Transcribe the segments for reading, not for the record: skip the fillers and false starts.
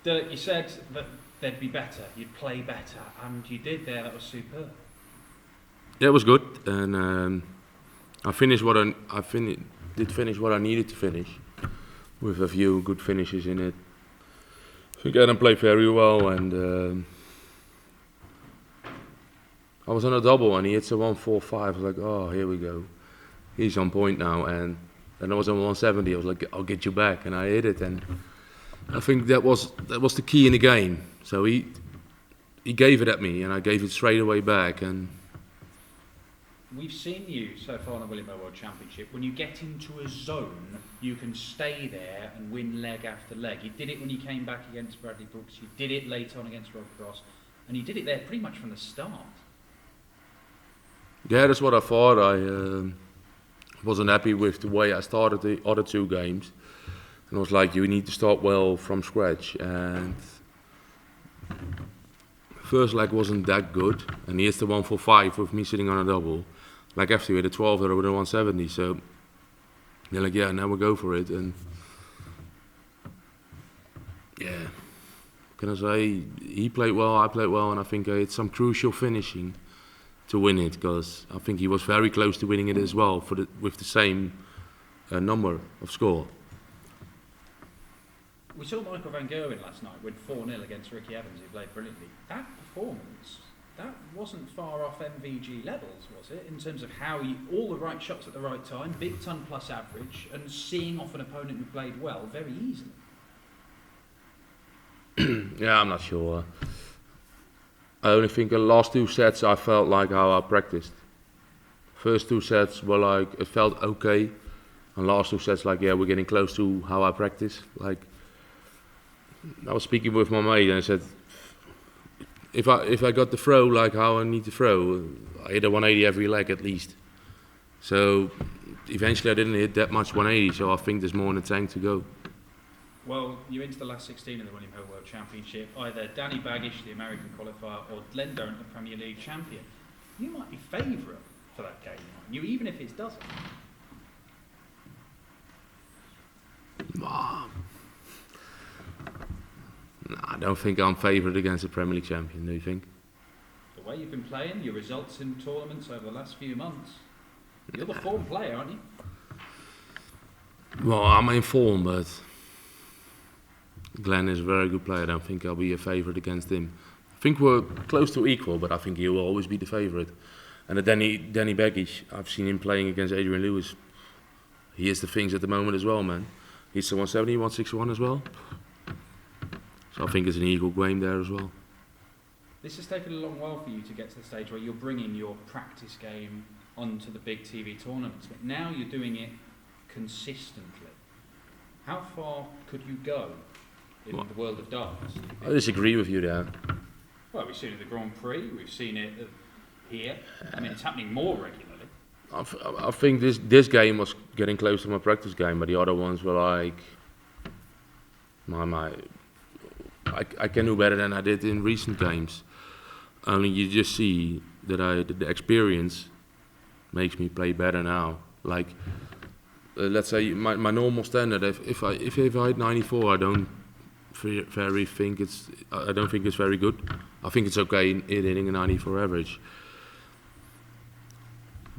Dirk, you said that they'd be better, you'd play better, and you did there. That was superb. Yeah, it was good, and I finished did finish what I needed to finish, with a few good finishes in it. I think Adam played very well, and I was on a double, and he hits a 1-4-5. I was like, oh, here we go, he's on point now, and then I was on 170. I was like, I'll get you back, and I hit it, and I think that was the key in the game. So he gave it at me, and I gave it straight away back. And we've seen you so far in the William Hill World Championship. When you get into a zone, you can stay there and win leg after leg. You did it when you came back against Bradley Brooks. You did it later on against Rob Cross, and you did it there pretty much from the start. Yeah, that's what I thought. I wasn't happy with the way I started the other two games. And I was like, you need to start well from scratch. And first leg wasn't that good. And here's the 1-4-5 with me sitting on a double. Like after we had a 12 there with a 170. So they're like, yeah, now we'll go for it. And yeah, can I say, he played well, I played well. And I think I had some crucial finishing to win it. Because I think he was very close to winning it as well with the same number of score. We saw Michael van Gerwen last night win 4-0 against Ricky Evans, who played brilliantly. That performance, that wasn't far off MVG levels, was it? In terms of how all the right shots at the right time, big ton plus average, and seeing off an opponent who played well very easily. Yeah, I'm not sure. I only think the last two sets I felt like how I practiced. First two sets were like, it felt okay. And last two sets like, yeah, we're getting close to how I practice. Like, I was speaking with my mate and I said, if I got the throw like how I need to throw, I hit a 180 every leg at least. So eventually I didn't hit that much 180, so I think there's more in the tank to go. Well, you're into the last 16 of the William Hill World Championship. Either Danny Baggish, the American qualifier, or Glen, the Premier League champion. You might be favourite for that game, mightn't you, even if it doesn't. No, I don't think I'm favourite against the Premier League champion, do you think? The way you've been playing, your results in tournaments over the last few months, you're the form player, aren't you? Well, I'm in form, but Glen is a very good player. I don't think I'll be a favourite against him. I think we're close to equal, but I think he will always be the favourite. And the Danny Baggish, I've seen him playing against Adrian Lewis. He is the things at the moment as well, man. He's the 170, 161 as well. So I think it's an equal game there as well. This has taken a long while for you to get to the stage where you're bringing your practice game onto the big TV tournaments, but now you're doing it consistently. How far could you go in the world of darts? I disagree with you there. Well, we've seen it at the Grand Prix, we've seen it here. I mean, it's happening more regularly. I think this game was getting close to my practice game, but the other ones were like, I can do better than I did in recent games. Only you just see that the experience makes me play better now. Like, let's say my normal standard. If I hit 94, I don't think it's very good. I think it's okay in hitting a 94 average.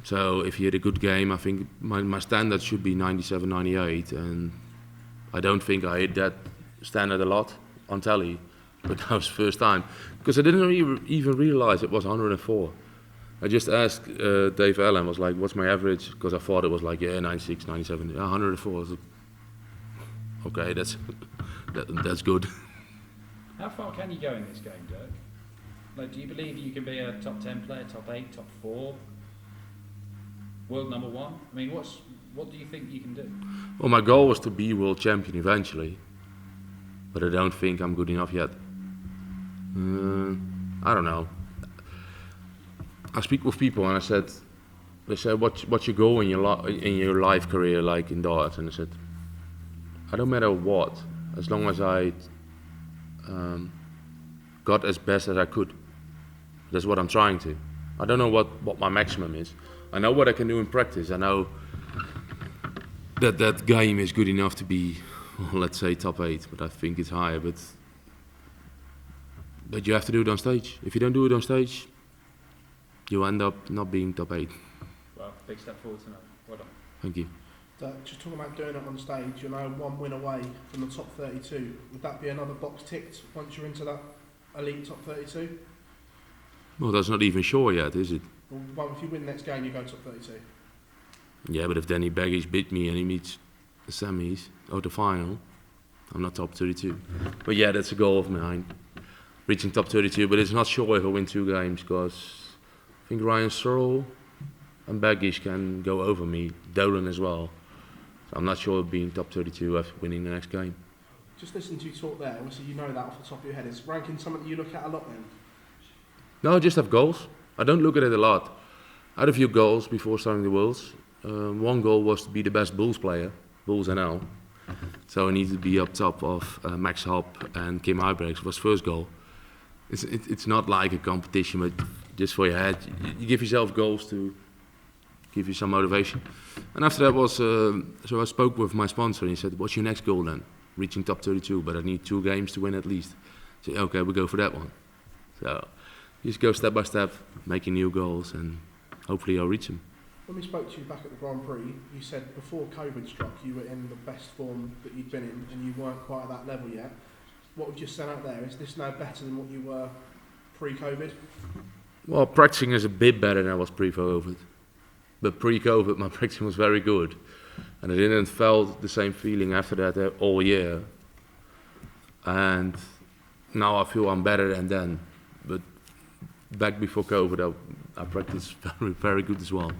So if you hit a good game, I think my standard should be 97, 98, and I don't think I hit that standard a lot on telly, but that was the first time because I didn't even realize it was 104. I just asked Dave Allen, was like, what's my average? Because I thought it was like 96, 97, 104. I was like, okay, that's good. How far can you go in this game, Dirk? Like, do you believe you can be a top 10 player, top 8, top 4, world number 1? I mean, what do you think you can do? Well, my goal was to be world champion eventually. But I don't think I'm good enough yet. I don't know. I speak with people and they said, what's your goal in your life career, like in darts? And I said, I don't matter what, as long as I got as best as I could. That's what I'm trying to. I don't know what my maximum is. I know what I can do in practice. I know that game is good enough to be, let's say, top 8, but I think it's higher. But But you have to do it on stage. If you don't do it on stage, you end up not being top 8. Well, big step forward tonight. Well done. Thank you. Just talking about doing it on stage, you know, 1 win away from the top 32. Would that be another box ticked once you're into that elite top 32? Well, that's not even sure yet, is it? Well, if you win next game, you go top 32. Yeah, but if Danny Baggish beat me and he meets the semis or the final, I'm not top 32. But yeah, that's a goal of mine, reaching top 32. But it's not sure if I win 2 games because I think Ryan Searle and Baggish can go over me, Durrant as well. So I'm not sure of being top 32 after winning the next game. Just listening to you talk there, obviously you know that off the top of your head. Is ranking something that you look at a lot then? No, I just have goals. I don't look at it a lot. I had a few goals before starting the Worlds. One goal was to be the best Bulls player, Bulls NL. So I needed to be up top of Max Hopp and Kim Huybrechts was first goal. It's not like a competition, but just for your head. You give yourself goals to give you some motivation. And after that was, so I spoke with my sponsor and he said, what's your next goal then? Reaching top 32, but I need 2 games to win at least. I said, okay, we'll go for that one. So you just go step by step, making new goals and hopefully I'll reach them. When we spoke to you back at the Grand Prix, you said before COVID struck you were in the best form that you'd been in and you weren't quite at that level yet. What we've just said out there, is this now better than what you were pre-COVID? Well, practicing is a bit better than I was pre-COVID. But pre-COVID, my practicing was very good. And I didn't felt the same feeling after that all year. And now I feel I'm better than then. But back before COVID, I practiced very, very good as well.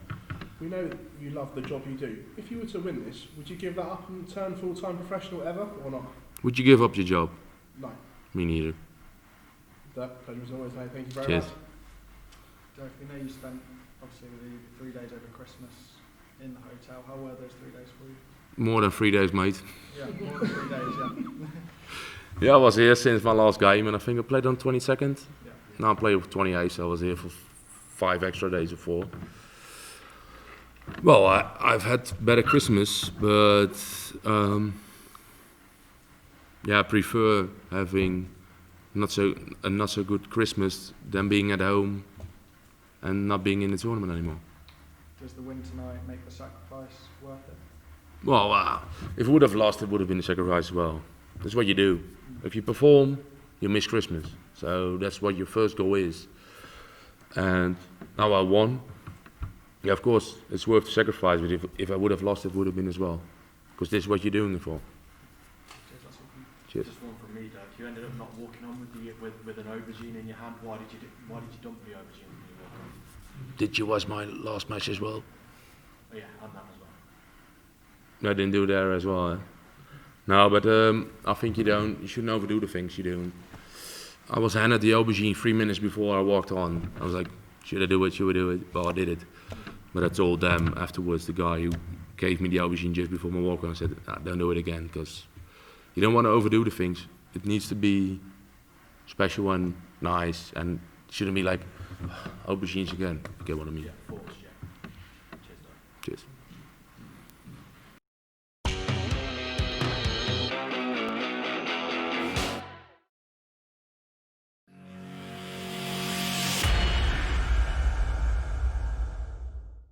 We know you love the job you do. If you were to win this, would you give that up and turn full-time professional ever, or not? Would you give up your job? No. Me neither. That pleasure as always, mate. Thank you very Cheers. much. Dirk, we know you spent obviously the 3 days over Christmas in the hotel. How were those 3 days for you? More than 3 days, mate. Yeah, more than 3 days, yeah. Yeah, I was here since my last game, and I think I played on 22nd. Yeah. Now I played with 28th, so I was here for 5 extra days or 4. Well, I've had better Christmas, but yeah, I prefer having not so good Christmas than being at home and not being in the tournament anymore. Does the win tonight make the sacrifice worth it? Well, if we would have lost, it would have been a sacrifice as well. That's what you do. If you perform, you miss Christmas. So that's what your first goal is. And now I won. Yeah, of course, it's worth the sacrifice, but if I would have lost, it would have been as well. Because this is what you're doing it for. Cheers. Just one from me, Dirk. You ended up not walking on with an aubergine in your hand. Why did you dump the aubergine when you walked on? Did you watch my last match as well? Oh yeah, and that as well. I didn't do there as well. No, but I think you shouldn't overdo the things you're doing. I was handed the aubergine 3 minutes before I walked on. I was like, should I do it? Should I do it? Well, I did it. But I told them afterwards, the guy who gave me the aubergine just before my walk on, I said, don't do it again, because you don't want to overdo the things. It needs to be special and nice, and it shouldn't be like, aubergines again. You get what I mean? Yeah, forced, yeah. Cheers, Dirk. Cheers.